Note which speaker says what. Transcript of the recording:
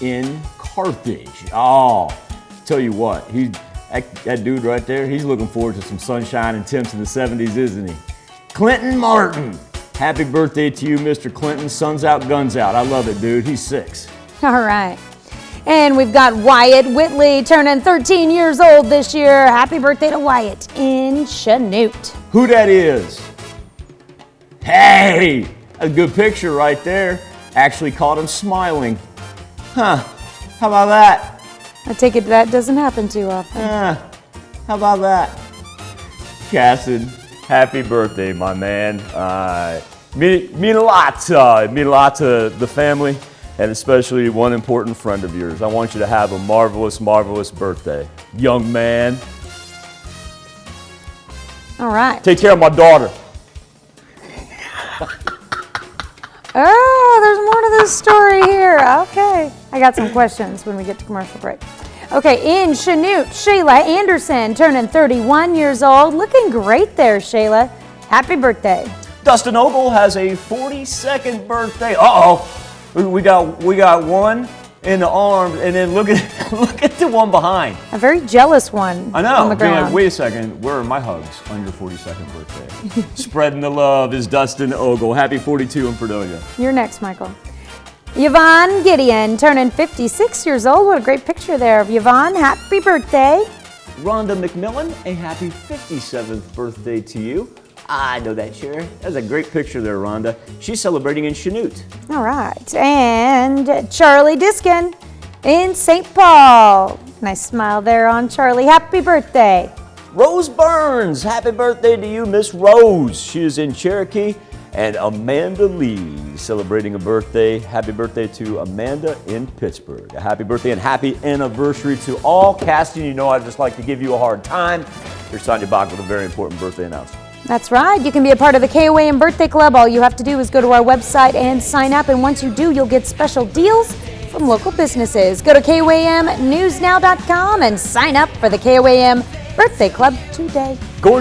Speaker 1: in Carthage. Oh, tell you what, that dude right there, he's looking forward to some sunshine and temps in the 70s, isn't he? Clinton Martin. Happy birthday to you, Mr. Clinton. Sun's out, guns out. I love it, dude. He's 6.
Speaker 2: All right. And we've got Wyatt Whitley turning 13 years old this year. Happy birthday to Wyatt in Chanute.
Speaker 1: Who that is? Hey, a good picture right there. Actually caught him smiling. Huh, how about that?
Speaker 2: I take it that doesn't happen too often.
Speaker 1: How about that? Cassid, happy birthday, my man. Mean a lot to the family, and especially one important friend of yours. I want you to have a marvelous, marvelous birthday. Young man.
Speaker 2: All right.
Speaker 1: Take care of my daughter.
Speaker 2: Oh, there's more to this story here. Okay. I got some questions when we get to commercial break. Okay, in Chanute, Shaela Anderson turning 31 years old. Looking great there, Shaela. Happy birthday.
Speaker 1: Dustin Ogle has a 42nd birthday. Uh-oh. We got one in the arm, and then look at the one behind.
Speaker 2: A very jealous one.
Speaker 1: I know.
Speaker 2: On the ground.
Speaker 1: Like, wait a second. Where are my hugs on your 42nd birthday? Spreading the love is Dustin Ogle. Happy 42 in Fredonia.
Speaker 2: You're next, Michael. Yvonne Gideon turning 56 years old. What a great picture there of Yvonne. Happy birthday.
Speaker 1: Rhonda McMillan, a happy 57th birthday to you. I know that, sure. That's a great picture there, Rhonda. She's celebrating in Chanute.
Speaker 2: All right. And Charlie Diskin in St. Paul. Nice smile there on Charlie. Happy birthday.
Speaker 1: Rose Burns, happy birthday to you, Miss Rose. She is in Cherokee. And Amanda Lee celebrating a birthday. Happy birthday to Amanda in Pittsburgh. A happy birthday and happy anniversary to all. Casting, you know I'd just like to give you a hard time. Here's Sonia Bach with a very important birthday announcement.
Speaker 2: That's right. You can be a part of the KOAM Birthday Club. All you have to do is go to our website and sign up. And once you do, you'll get special deals from local businesses. Go to KOAMnewsnow.com and sign up for the KOAM Birthday Club today.